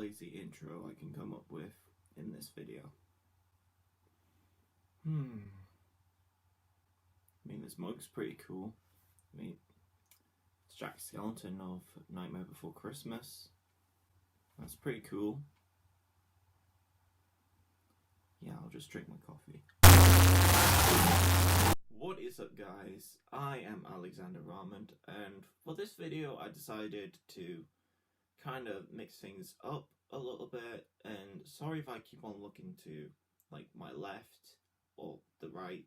lazy intro I can come up with in this video. I mean, this mug's pretty cool. I mean, it's Jack Skellington of Nightmare Before Christmas. That's pretty cool. Yeah, I'll just drink my coffee. What is up, guys? I am Alexander Ramond, and for this video I decided to kind of mix things up a little bit, and sorry if I keep on looking to like my left or the right,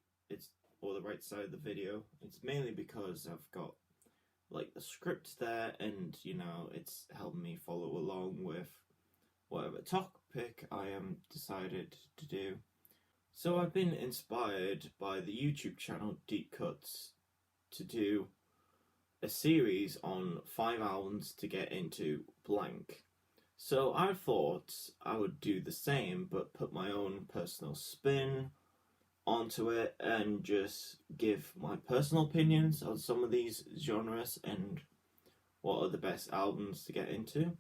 or the right side of the video. It's mainly because I've got like the script there, and you know, it's helping me follow along with whatever topic I am decided to do. So I've been inspired by the YouTube channel Deep Cuts to do a series on 5 albums to get into blank. So I thought I would do the same, but put my own personal spin onto it and just give my personal opinions on some of these genres and what are the best albums to get into.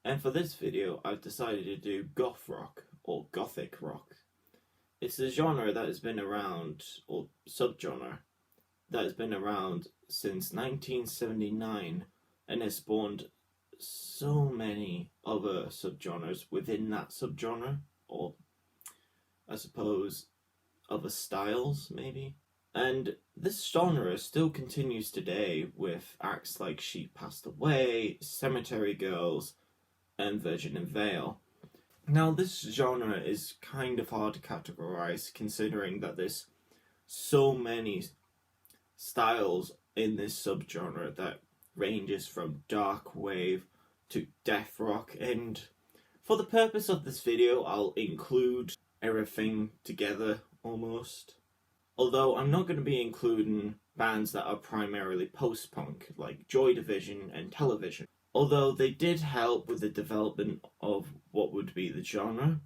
And for this video I've decided to do goth rock, or gothic rock. It's a genre that has been around, or subgenre, that has been around since 1979 and has spawned so many other subgenres within that subgenre, or I suppose other styles maybe. And this genre still continues today with acts like She Passed Away, Cemetery Girls, and Virgin and Veil. Now this genre is kind of hard to categorize, considering that there's so many styles in this subgenre that ranges from dark wave to death rock, and for the purpose of this video I'll include everything together almost. Although I'm not going to be including bands that are primarily post-punk like Joy Division and Television. Although they did help with the development of what would be the genre,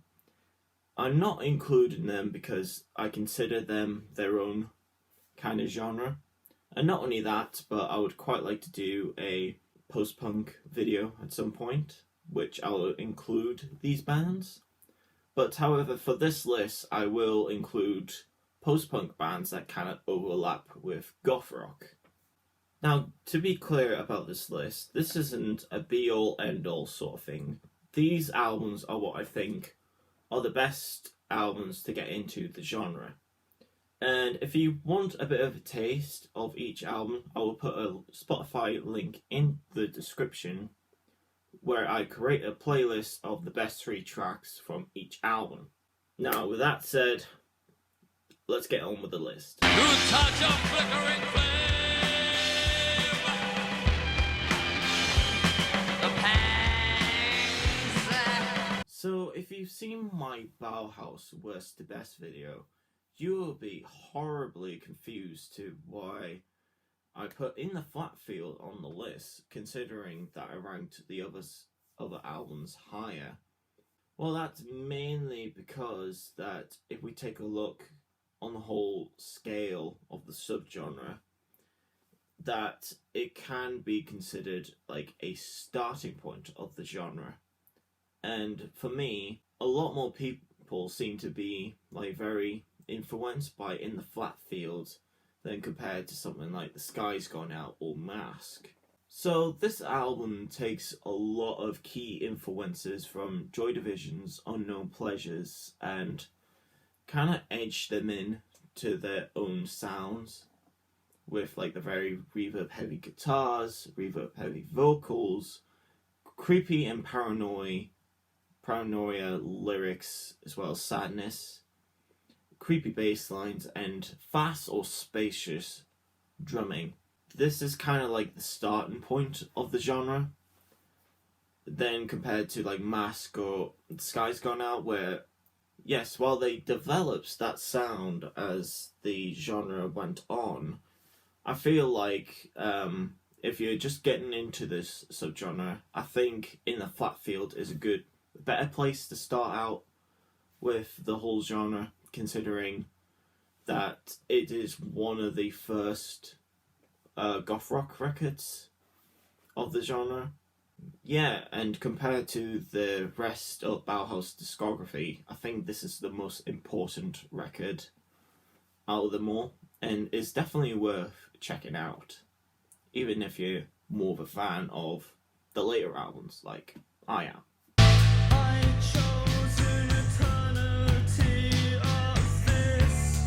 I'm not including them because I consider them their own kind of genre. And not only that, but I would quite like to do a post-punk video at some point, which I'll include these bands. But however, for this list, I will include post-punk bands that kind of overlap with goth rock. Now, to be clear about this list, this isn't a be-all, end-all sort of thing. These albums are what I think are the best albums to get into the genre. And if you want a bit of a taste of each album, I will put a Spotify link in the description where I create a playlist of the best 3 tracks from each album. Now, with that said, let's get on with the list. You touch a flickering flame. So, if you've seen my Bauhaus worst to best video, you will be horribly confused to why I put In the Flat Field on the list, considering that I ranked the other albums higher. Well, that's mainly because that if we take a look on the whole scale of the subgenre, that it can be considered like a starting point of the genre. And for me, a lot more people seem to be like very influenced by In the Flat Field than compared to something like The Sky's Gone Out or Mask. So this album takes a lot of key influences from Joy Division's Unknown Pleasures and kind of edge them in to their own sounds with like the very reverb heavy guitars, reverb heavy vocals, creepy and paranoia lyrics, as well as sadness, creepy bass lines, and fast or spacious drumming. This is kind of like the starting point of the genre. Then compared to like Mask or The Sky's Gone Out, where yes, while they developed that sound as the genre went on, I feel like if you're just getting into this subgenre, I think In the Flat Field is a better place to start out with the whole genre, considering that it is one of the first goth rock records of the genre. Yeah, and compared to the rest of Bauhaus discography, I think this is the most important record out of them all, and it's definitely worth checking out, even if you're more of a fan of the later albums, like I am. I chose an eternity of this.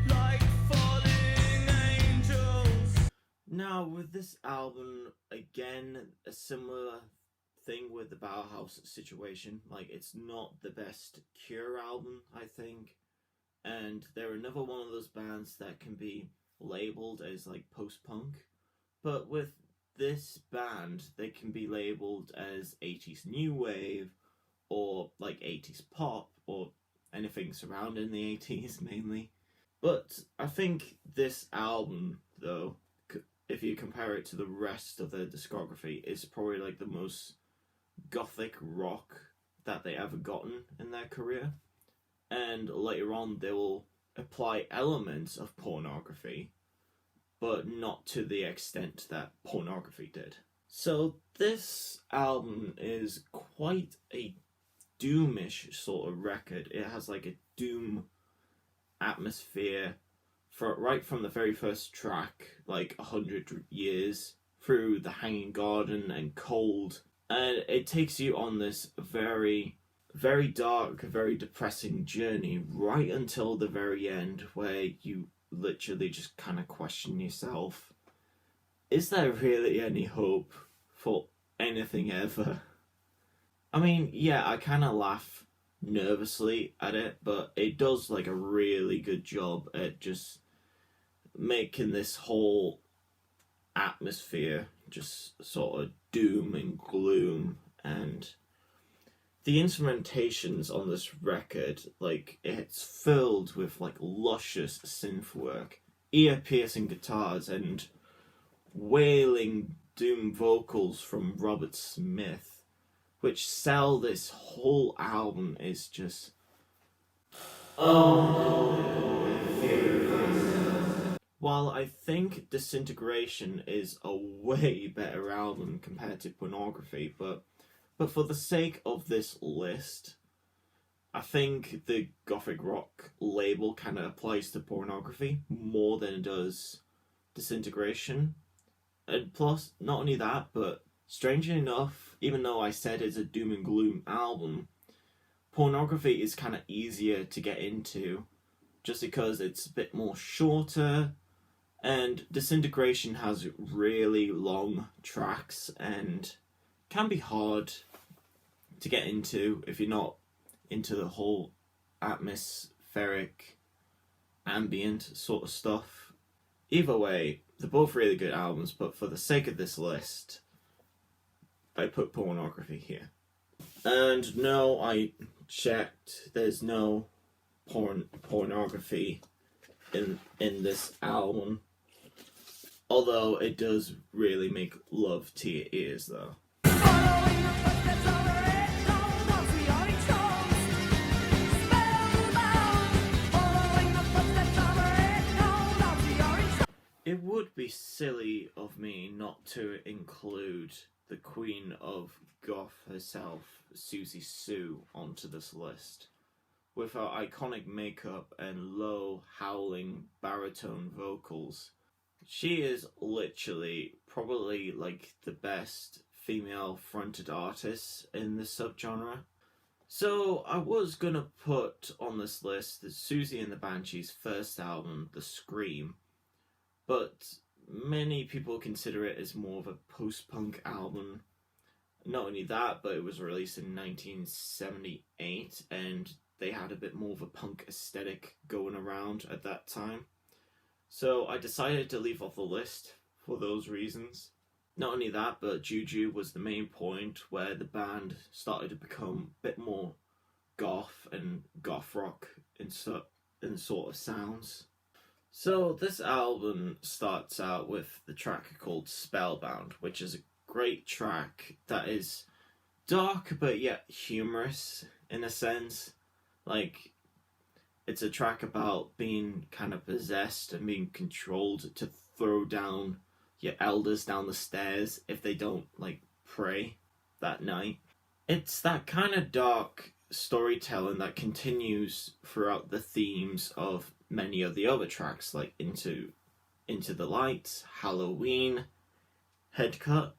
Like falling angels. Now, with this album, again, a similar thing with the Bauhaus situation. Like, it's not the best Cure album, I think, and they're another one of those bands that can be labeled as like post-punk, but with this band they can be labeled as 80s new wave or like 80s pop or anything surrounding the 80s mainly. But I think this album, though, if you compare it to the rest of their discography, is probably like the most gothic rock that they ever gotten in their career. And later on they will apply elements of Pornography, but not to the extent that Pornography did. So this album is quite a doomish sort of record. It has like a doom atmosphere right from the very first track, like 100 years, through The Hanging Garden and Cold. And it takes you on this very, very dark, very depressing journey right until the very end, where you literally just kind of question yourself, is there really any hope for anything ever? I mean, yeah, I kind of laugh nervously at it, but it does like a really good job at just making this whole atmosphere just sort of doom and gloom. And the instrumentations on this record, like, it's filled with like luscious synth work, ear-piercing guitars, and wailing doom vocals from Robert Smith, which sell this whole album. Is just, while I think Disintegration is a way better album compared to Pornography, but for the sake of this list, I think the Gothic Rock label kind of applies to Pornography more than it does Disintegration. And plus, not only that, but strangely enough, even though I said it's a doom and gloom album, Pornography is kind of easier to get into just because it's a bit more shorter, and Disintegration has really long tracks and can be hard to get into if you're not into the whole atmospheric ambient sort of stuff. Either way, they're both really good albums, but for the sake of this list, I put Pornography here. And no, I checked, there's no pornography in this album. Although it does really make love to your ears, though. It would be silly of me not to include the queen of goth herself, Siouxsie Sue, onto this list. With her iconic makeup and low, howling baritone vocals, she is literally probably like the best female fronted artist in the subgenre. So I was gonna put on this list the Siouxsie and the Banshees' first album, The Scream, but many people consider it as more of a post-punk album. Not only that, but it was released in 1978, and they had a bit more of a punk aesthetic going around at that time. So I decided to leave off the list for those reasons. Not only that, but Juju was the main point where the band started to become a bit more goth and goth rock in sort of sounds. So this album starts out with the track called Spellbound, which is a great track that is dark but yet humorous in a sense. Like, It's a track about being kind of possessed and being controlled to throw down your elders down the stairs if they don't, like, pray that night. It's that kind of dark storytelling that continues throughout the themes of many of the other tracks, like Into the Light, Halloween, Headcut.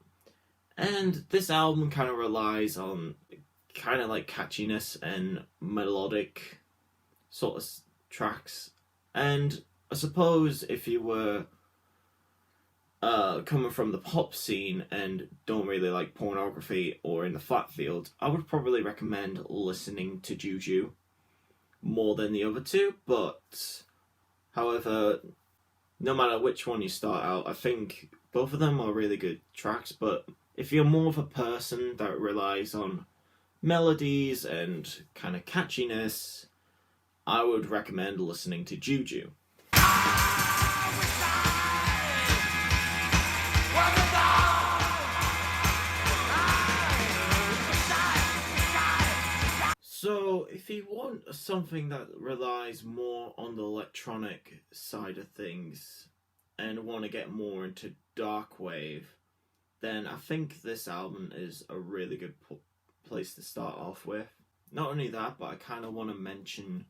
And this album kind of relies on kind of like catchiness and melodic sort of tracks. And I suppose if you were coming from the pop scene and don't really like Pornography or In the Flat Field, I would probably recommend listening to Juju more than the other two. But however, no matter which one you start out, I think both of them are really good tracks. But if you're more of a person that relies on melodies and kind of catchiness, I would recommend listening to Juju. So, if you want something that relies more on the electronic side of things and want to get more into dark wave, then I think this album is a really good place to start off with. Not only that, but I kind of want to mention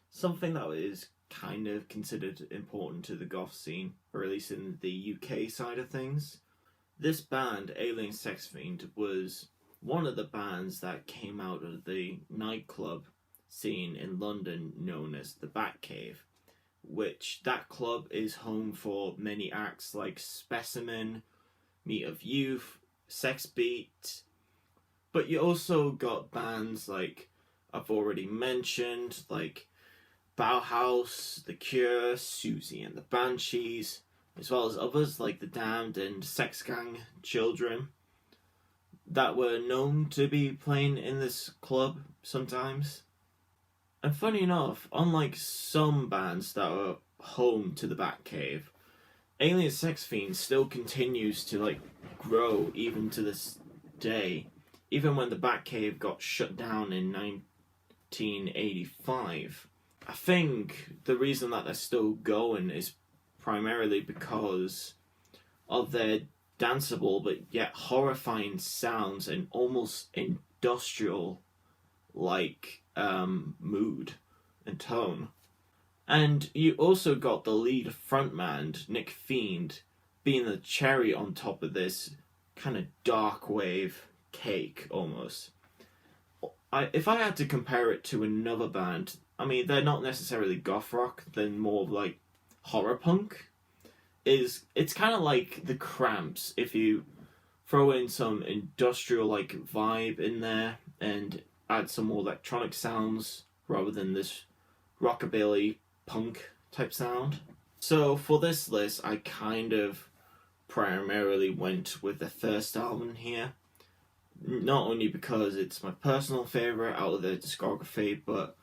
something that is kind of considered important to the goth scene, or at least in the UK side of things. This band, Alien Sex Fiend, was one of the bands that came out of the nightclub scene in London known as the Batcave, which that club is home for many acts like Specimen, Meat of Youth, Sex Beat, but you also got bands like I've already mentioned, like Bauhaus, The Cure, Siouxsie and the Banshees, as well as others like The Damned and Sex Gang Children, that were known to be playing in this club sometimes. And funny enough, unlike some bands that are home to the Batcave, Alien Sex Fiend still continues to like grow even to this day, even when the Batcave got shut down in 1985. I think the reason that they're still going is primarily because of their danceable but yet horrifying sounds and almost industrial like mood and tone. And you also got the lead frontman, Nick Fiend, being the cherry on top of this kind of dark wave cake almost. If I had to compare it to another band, I mean, they're not necessarily goth rock, they're more like horror punk. It's kind of like the Cramps if you throw in some industrial like vibe in there and add some more electronic sounds rather than this rockabilly punk type sound. So for this list, I kind of primarily went with the first album here, not only because it's my personal favourite out of their discography, but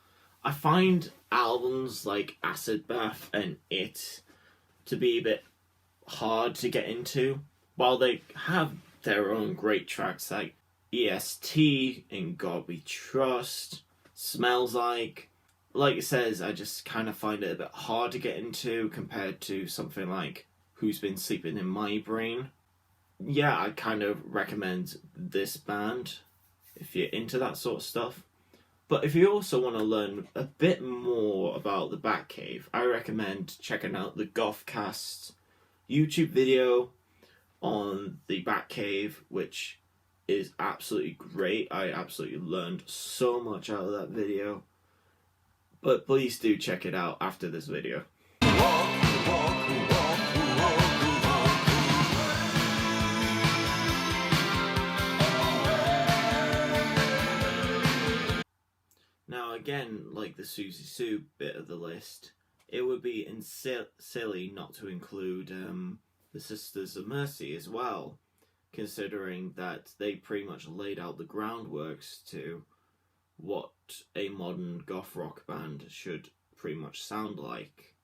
I find albums like Acid Bath and It to be a bit hard to get into. While they have their own great tracks like EST, In God We Trust, Smells Like it says, I just kind of find it a bit hard to get into compared to something like Who's Been Sleeping in My Brain. Yeah, I kind of recommend this band if you're into that sort of stuff. But if you also want to learn a bit more about the Batcave, I recommend checking out the Gothcast YouTube video on the Batcave, which is absolutely great. I absolutely learned so much out of that video. But please do check it out after this video. Now again, like the Siouxsie Sue bit of the list, it would be silly not to include the Sisters of Mercy as well, considering that they pretty much laid out the groundworks to what a modern goth rock band should pretty much sound like.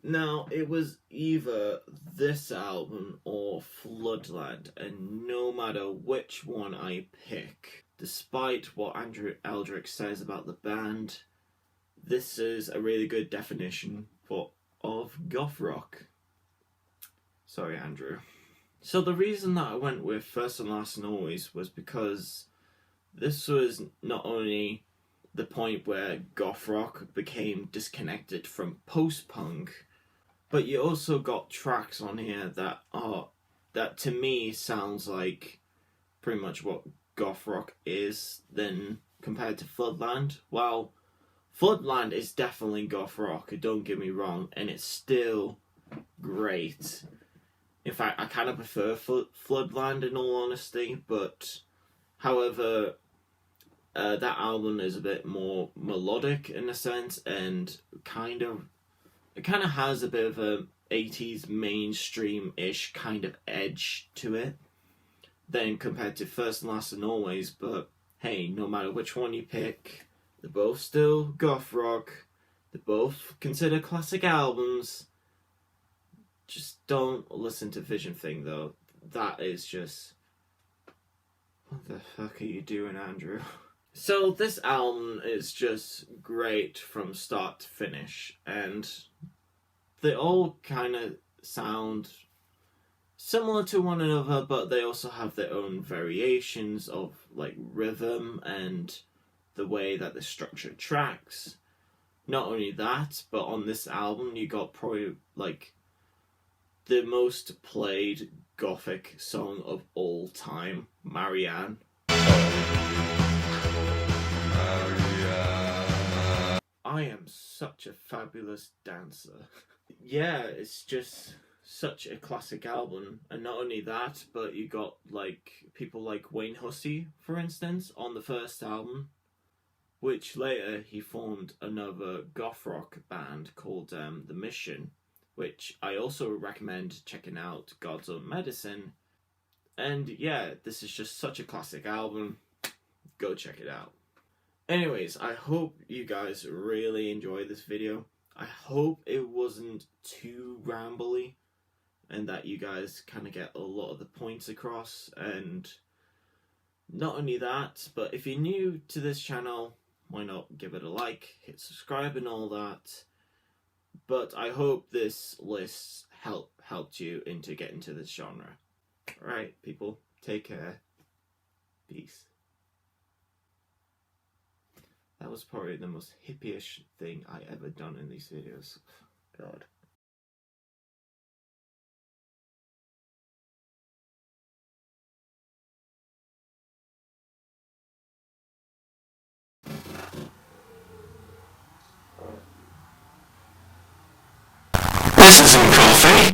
Now, it was either this album or Floodland, and no matter which one I pick, despite what Andrew Eldrick says about the band, this is a really good definition of goth rock. Sorry, Andrew. So the reason that I went with First and Last and Always was because this was not only the point where goth rock became disconnected from post-punk, but you also got tracks on here that to me sounds like pretty much what goth rock is then compared to Floodland. Well, Floodland is definitely goth rock, don't get me wrong, and it's still great. In fact, I kind of prefer Floodland in all honesty, but however, that album is a bit more melodic in a sense, and it kind of has a bit of a 80s mainstream-ish kind of edge to it than compared to First and Last and Always, but hey, no matter which one you pick, they're both still goth rock, they're both considered classic albums. Just don't listen to Vision Thing though. That is just... what the fuck are you doing, Andrew? So this album is just great from start to finish, and they all kind of sound similar to one another, but they also have their own variations of like rhythm and the way that they structure tracks. Not only that, but on this album you got probably like the most played gothic song of all time, Marianne. I am such a fabulous dancer. Yeah, it's just such a classic album, and not only that, but you got like people like Wayne Hussey, for instance, on the first album, which later he formed another goth rock band called The Mission, which I also recommend checking out, God's Own Medicine. And yeah, this is just such a classic album. Go check it out. Anyways, I hope you guys really enjoyed this video. I hope it wasn't too rambly and that you guys kind of get a lot of the points across. And not only that, but if you're new to this channel, why not give it a like, hit subscribe and all that. But I hope this list helped you into getting to this genre. Alright, people, take care. Peace. That was probably the most hippie-ish thing I ever done in these videos. God. This isn't coffee.